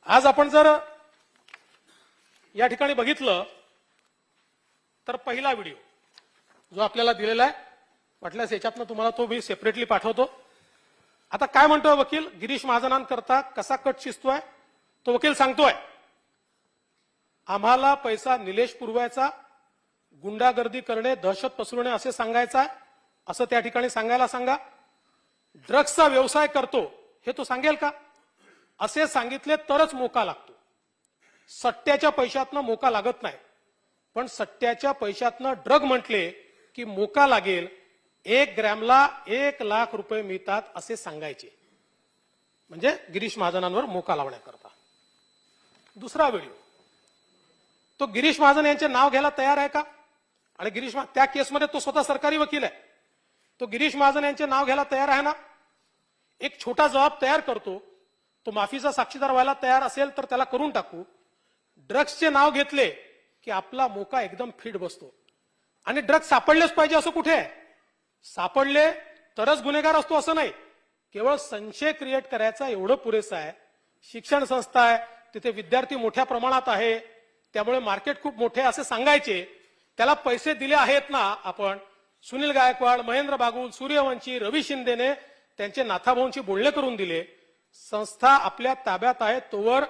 आज आपण जर या ठिकाणी बघितलं तर पहिला व्हिडिओ जो आपल्याला दिलेला आहे, वाटल्यास याच्यातनं तुम्हाला तो मी सेपरेटली पाठवतो. आता काय म्हणतोय वकील, गिरीश महाजनांकरता कसा कट शिजतोय तो वकील सांगतोय. आम्हाला पैसा निलेश पुरवायचा, गुंडागर्दी करणे, दहशत पसरवणे असे सांगायचा, असं त्या ठिकाणी सांगायला सांगा. ड्रग्सचा व्यवसाय करतो हे तो सांगेल का? असे सांगितले तरच मोका लागतो. सट्ट्याच्या पैशातनं मोका लागत नाही, पण सट्ट्याच्या पैशातनं ड्रग म्हटले की मोका लागेल. 1 ग्रॅमला 1 लाख रुपये मिळतात असे सांगायचे, म्हणजे गिरीश महाजनांवर मोका लावण्याकरता. दुसरा व्हिडिओ, तो गिरीश महाजन यांचे नाव घ्यायला तयार आहे का? आणि गिरीश त्या केसमध्ये तो स्वतः सरकारी वकील आहे. तो गिरीश महाजन यांचे नाव घ्यायला तयार आहे ना? एक छोटा जबाब तयार करतो, तो माफीचा साक्षीदार व्हायला तयार असेल तर त्याला करून टाकू. ड्रग्सचे नाव घेतले की आपला मोका एकदम फिट बसतो. आणि ड्रग्स सापडलेच पाहिजे असं कुठे आहे? सापडले तरच गुन्हेगार असतो असं नाही. केवळ संशय क्रिएट करायचा एवढं पुरेसं आहे. शिक्षण संस्था आहे, तिथे विद्यार्थी मोठ्या प्रमाणात आहे, त्यामुळे मार्केट खूप मोठे असे सांगायचे. त्याला पैसे दिले आहेत ना आपण. सुनील गायकवाड, महेंद्र बागुल, सूर्यवंशी, रवी शिंदेने त्यांचे नाथाभाऊंची बोलणे करून दिले. संस्था आपल्या ताब्यात आहे तोवर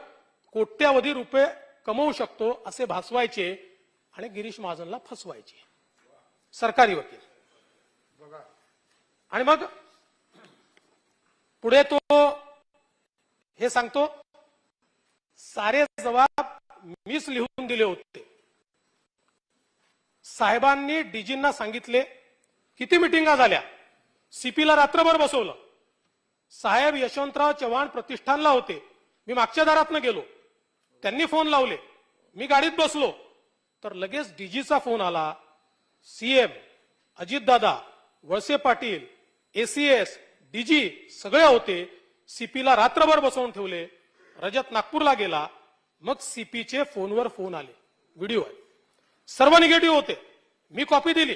कोट्यावधी रुपये कमवू शकतो असे भासवायचे आणि गिरीश महाजनला फसवायचे सरकारी वकील. आणि मग पुढे तो हे सांगतो, सारे जबाब मीच लिहून दिले होते. साहेबांनी डीजींना सांगितले. किती मिटिंगा झाल्या, सीपीला रात्रभर बसवलं. साहेब यशवंतराव चव्हाण प्रतिष्ठानला होते, मी मागच्या दारातनं गेलो, त्यांनी फोन लावले, मी गाडीत बसलो तर लगेच डीजीचा फोन आला. सीएम, अजितदादा, वळसे पाटील, एसीएस, डीजी सगळे होते. सीपीला रात्रभर बसवून ठेवले. रजत नागपूरला गेला, मग सीपीचे फोनवर फोन आले. व्हिडिओ आहे, सर्व निगेटिव्ह होते. मी कॉपी दिली.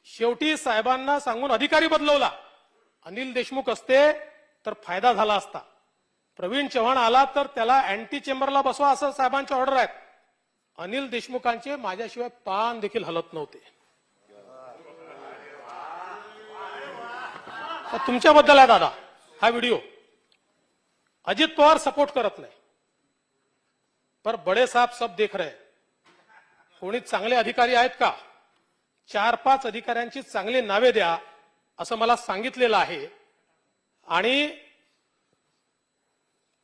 शेवटी साहेबांना सांगून अधिकारी बदलवला. अनिल देशमुख असते तर फायदा झाला असता. प्रवीण चव्हाण आला तर त्याला अँटी चेंबरला बसवा असं साहेबांचे ऑर्डर आहेत. अनिल देशमुखांचे माझ्याशिवाय पान देखील हलत नव्हते. तुमच्याबद्दल आहे दादा हा व्हिडिओ. अजित पवार सपोर्ट करत नाही, पर बडे साहब सब देख रहे. कोणी चांगले अधिकारी आहेत का? 4-5 अधिकाऱ्यांची चांगली नावे द्या असं मला सांगितलेलं आहे आणि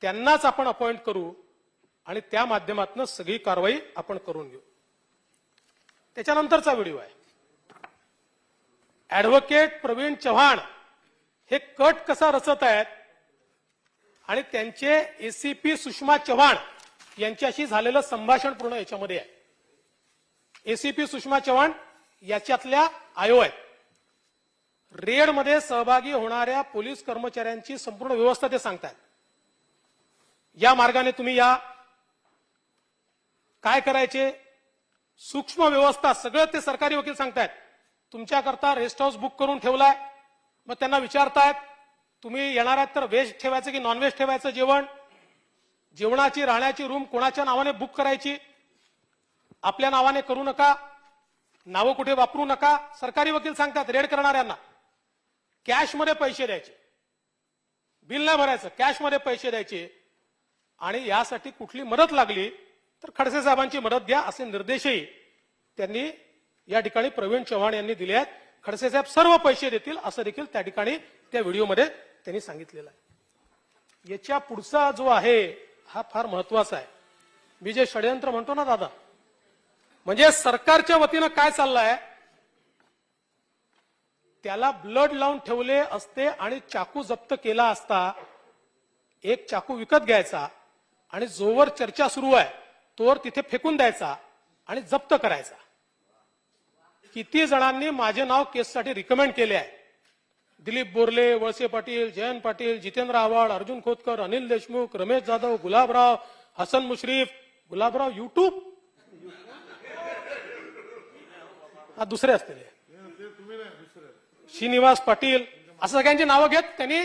त्यांनाच आपण अपॉइंट करू आणि त्या माध्यमातून सगळी कारवाई आपण करून घेऊ. त्याच्यानंतरचा व्हिडिओ आहे, ऍडव्होकेट प्रवीण चव्हाण हे कट कसा रचत आहेत आणि त्यांचे एसीपी सुषमा चव्हाण यांच्याशी झालेलं संभाषण पूर्ण याच्यामध्ये आहे. एसीपी सुषमा चव्हाण याच्यातल्या आयो आहेत. रेडमध्ये सहभागी होणाऱ्या पोलीस कर्मचाऱ्यांची संपूर्ण व्यवस्था ते सांगतात. या मार्गाने तुम्ही या, काय करायचे, सूक्ष्म व्यवस्था सगळं ते सरकारी वकील सांगतायत. तुमच्याकरता रेस्ट हाऊस बुक करून ठेवलाय. मग त्यांना विचारतायत तुम्ही येणार आहात तर व्हेज ठेवायचं की नॉन व्हेज ठेवायचं जेवण, जेवणाची राहण्याची रूम कोणाच्या नावाने बुक करायची, आपल्या नावाने करू नका, नावं कुठे वापरू नका. सरकारी वकील सांगतात रेड करणाऱ्यांना कॅशमध्ये पैसे द्यायचे, बिल नाही भरायचं, कॅशमध्ये पैसे द्यायचे. आणि यासाठी कुठली मदत लागली तर खडसे साहेबांची मदत घ्या असे निर्देशही त्यांनी या ठिकाणी प्रवीण चव्हाण यांनी दिले आहेत. खडसे साहेब सर्व पैसे देतील असं देखील त्या ठिकाणी त्या व्हिडिओमध्ये त्यांनी सांगितलेलं आहे. याच्या पुढचा जो आहे हा फार महत्वाचा आहे. मी जे षडयंत्र म्हणतो ना दादा, म्हणजे सरकारच्या वतीनं काय चाललंय, त्याला ब्लड लावून ठेवले असते आणि चाकू जप्त केला असता. एक चाकू विकत घ्यायचा आणि जोवर चर्चा सुरू आहे तोवर तिथे फेकून द्यायचा आणि जप्त करायचा. किती जणांनी माझे नाव केससाठी रिकमेंड केले आहे. दिलीप बोरले, वळसे पाटील, जयंत पाटील, जितेंद्र आव्हाड, अर्जुन खोतकर, अनिल देशमुख, रमेश जाधव, गुलाबराव, हसन मुश्रीफ, गुलाबराव युट्यूब हा दुसरे असतील, श्रीनिवास पाटील, असं सगळ्यांची नावं घेत त्यांनी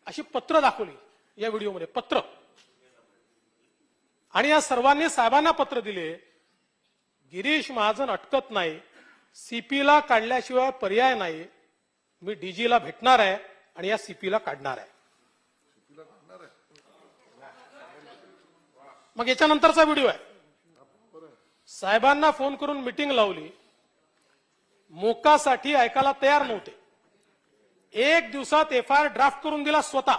अशी पत्र दाखवली या व्हिडिओमध्ये. पत्र आणि या सर्वांनी साहेबांना पत्र दिले, गिरीश महाजन अटकत नाही, सीपीला काढल्याशिवाय पर्याय नाही, मी डीजीला भेटणार आहे आणि या सीपीला काढणार आहे. मग याच्यानंतरचा व्हिडिओ आहे. साहेबांना फोन करून मीटिंग लावली, मोकासाठी ऐकायला तयार नव्हते. एक दिवसात एफआयआर ड्राफ्ट करून दिला स्वतः.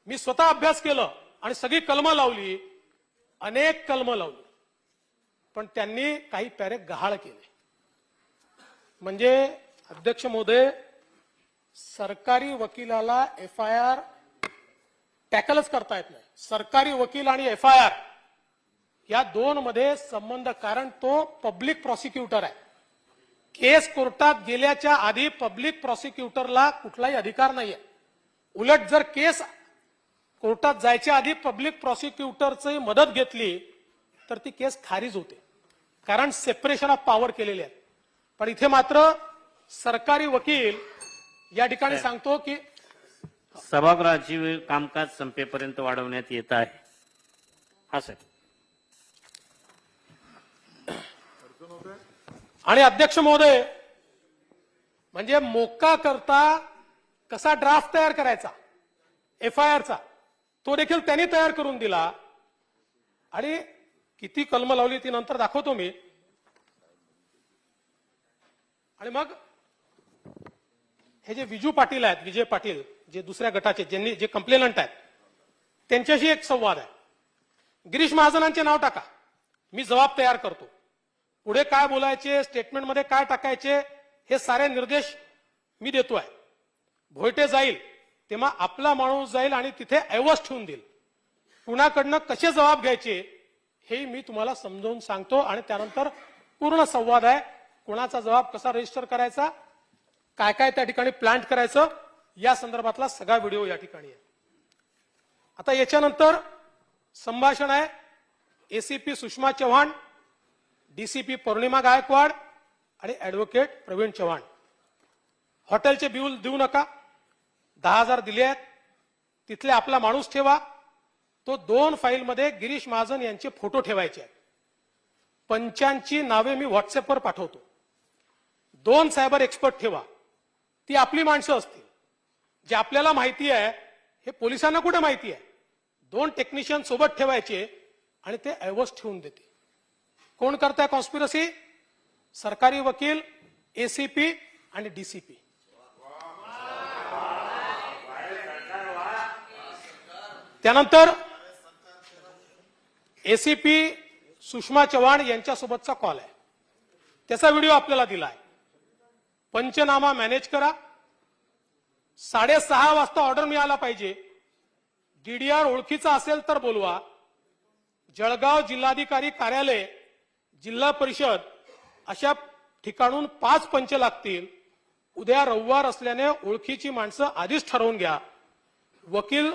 मी स्वतः अभ्यास केलं आणि सगळी कलमं लावली, अनेक कलमं लावली, पण त्यांनी काही पॅरे गहाळ केले. म्हणजे अध्यक्ष महोदय, सरकारी वकिलाला एफआयआर टॅकलच करता येत नाही. सरकारी वकील आणि एफआयआर या दोन मध्ये संबंध, कारण तो पब्लिक प्रॉसिक्युटर आहे. केस कोर्टात गेल्याच्या आधी पब्लिक प्रॉसिक्युटरला कुठलाही अधिकार नाहीये. उलट जर केस कोर्टात जायच्या आधी पब्लिक प्रॉसिक्युटरची मदत घेतली तर ती केस खारिज होते, कारण सेपरेशन ऑफ पॉवर केलेले आहे. पण इथे मात्र सरकारी वकील या ठिकाणी सांगतो की सभागृहाची कामकाज संपेपर्यंत वाढवण्यात येत आहे. हा साहेब. आणि अध्यक्ष महोदय, म्हणजे मोका करता कसा ड्राफ्ट तयार करायचा एफआयआरचा, तो देखील त्यांनी तयार करून दिला. आणि किती कलम लावली ती नंतर दाखवतो मी. आणि मग हे जे विजू पाटील आहेत, विजय पाटील, जे दुसऱ्या गटाचे, ज्यांनी जे कंप्लेनंट आहेत, त्यांच्याशी एक संवाद आहे. गिरीश महाजनांचे नाव टाका, मी जबाब तयार करतो. पुढे काय बोलायचे, स्टेटमेंटमध्ये काय टाकायचे, हे सारे निर्देश मी देतोय. भोयटे जाईल तेव्हा आपला माणूस जाईल आणि तिथे ऐवज ठेवून देईल. कुणाकडनं कसे जबाब घ्यायचे हे मी तुम्हाला समजावून सांगतो. आणि त्यानंतर पूर्ण संवाद आहे. कुणाचा जबाब कसा रजिस्टर करायचा, काय काय त्या ठिकाणी प्लांट करायचं, या संदर्भातला सगळा व्हिडिओ या ठिकाणी आहे. आता याच्यानंतर संभाषण आहे एसीपी सुषमा चव्हाण, डीसीपी पौर्णिमा गायकवाड आणि ऍडव्होकेट प्रवीण चव्हाण. हॉटेलचे बिल देऊ नका, 10,000 दिले आहेत, तिथले आपला माणूस ठेवा. तो 2 फाईलमध्ये गिरीश महाजन यांचे फोटो ठेवायचे आहेत. 5ची नावे मी व्हॉट्सअपवर पाठवतो. 2 सायबर एक्सपर्ट ठेवा, ती आपली माणसं असतील. जे आपल्याला माहिती आहे हे पोलिसांना कुठे माहिती आहे. 2 टेक्निशियन सोबत ठेवायचे आणि ते ऐवज ठेवून देते. कोण करताय कॉन्स्पिरसी? सरकारी वकील, एसीपी आणि डीसीपी. त्यानंतर एसीपी सुषमा चव्हाण यांच्यासोबतचा कॉल आहे, त्याचा व्हिडिओ आपल्याला दिलाय. पंचनामा मॅनेज करा, 6:30 वाजता ऑर्डर मिळाला पाहिजे. डीडीआर ओळखीचा असेल तर बोलवा. जळगाव जिल्हाधिकारी कार्यालय, जिल्हा परिषद अशा ठिकाणून 5 पंच लागतील. उद्या रविवार असल्याने ओळखीची माणसं आधीच ठरवून घ्या. वकील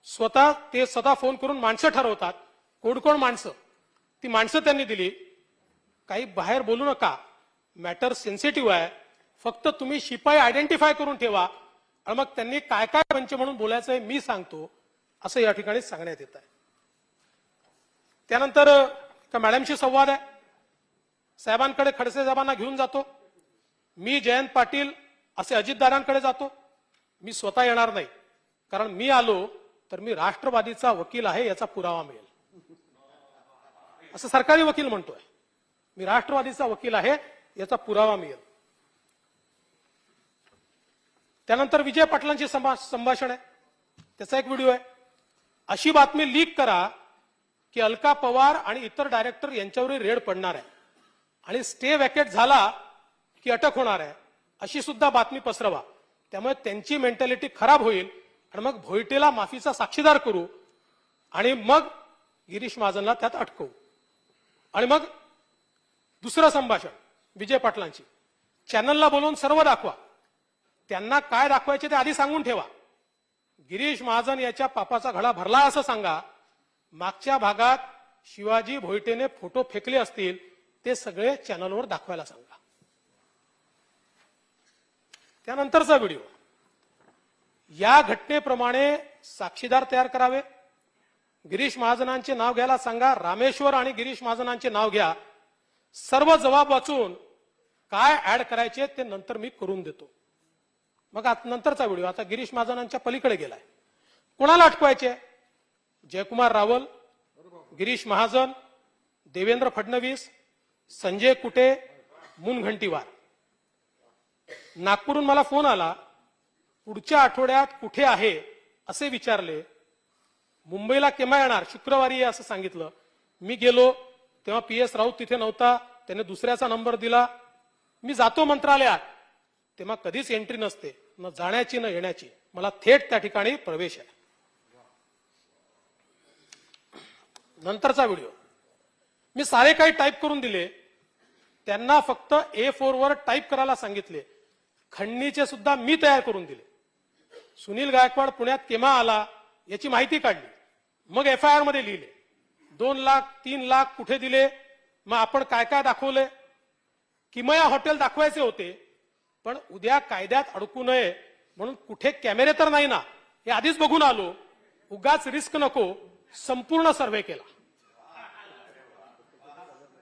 स्वतः फोन करून माणसं ठरवतात. कोण कोण माणसं, ती माणसं त्यांनी दिली. काही बाहेर बोलू नका, मॅटर सेन्सिटिव्ह आहे. फक्त तुम्ही शिपाई आयडेंटिफाय करून ठेवा. आणि मग त्यांनी काय काय पंच म्हणून बोलायचं आहे मी सांगतो, असं या ठिकाणी सांगण्यात येत आहे. त्यानंतर एका मॅडमशी संवाद आहे. साहेबांकडे खडसे साहेबांना घेऊन जातो. मी जयंत पाटील असे अजितदारांकडे जातो. मी स्वतः येणार नाही, कारण मी आलो तर मी राष्ट्रवादीचा वकील आहे याचा पुरावा मिळेल, असं सरकारी वकील म्हणतोय. मी राष्ट्रवादीचा वकील आहे याचा पुरावा मिळेल. त्यानंतर विजय पाटलांची संभाषण आहे, त्याचा एक व्हिडिओ आहे. अशी बातमी लीक करा की अलका पवार आणि इतर डायरेक्टर यांच्यावर रेड पडणार आहे आणि स्टे वॅकेट झाला की अटक होणार आहे, अशी सुद्धा बातमी पसरवा. त्यामुळे त्यांची मेंटॅलिटी खराब होईल आणि मग भोयटेला माफीचा साक्षीदार करू आणि मग गिरीश महाजनला त्यात अटकवू. आणि मग दुसरं संभाषण विजय पाटलांची, चॅनलला बोलवून सर्व दाखवा. त्यांना काय दाखवायचे ते आधी सांगून ठेवा. गिरीश महाजन याच्या पापाचा घडा भरला असं सांगा. मागच्या भागात शिवाजी भोयटेने फोटो फेकले असतील ते सगळे चॅनलवर दाखवायला सांगा. त्यानंतरचा व्हिडिओ, या घटनेप्रमाणे साक्षीदार तयार करावे, गिरीश महाजनांचे नाव घ्यायला सांगा, रामेश्वर आणि गिरीश महाजनांचे नाव घ्या. सर्व जबाब वाचून काय ऍड करायचे ते नंतर मी करून देतो. मग नंतरचा व्हिडिओ आता गिरीश महाजनांच्या पलीकडे गेलाय. कोणाला अटकवायचे? जयकुमार रावल, गिरीश महाजन, देवेंद्र फडणवीस, संजय कुटे, मुनगंटीवार. नागपूरहून मला फोन आला, पुढच्या आठवड्यात कुठे आहे असे विचारले. मुंबईला केव्हा येणार? शुक्रवारी आहे असं सांगितलं. मी गेलो तेव्हा PS राऊत तिथे नव्हता, त्याने दुसऱ्याचा नंबर दिला. मी जातो मंत्रालयात तेव्हा कधीच एंट्री नसते, न जाण्याची न येण्याची. मला थेट त्या ठिकाणी प्रवेश आहे. नंतरचा व्हिडिओ मी सारे काही टाईप करून दिले. त्यांना फक्त A4 वर टाईप करायला सांगितले. खंडणीचे सुद्धा मी तयार करून दिले. सुनील गायकवाड पुण्यात केव्हा आला याची माहिती काढली. मग FIR मध्ये लिहिले. 2 लाख 3 लाख कुठे दिले, मग आपण काय काय दाखवले. किमया हॉटेल दाखवायचे होते, पण उद्या कायद्यात अडकू नये म्हणून कुठे कॅमेरे तर नाही ना हे आधीच बघून आलो. उगाच रिस्क नको, संपूर्ण सर्व्हे केला.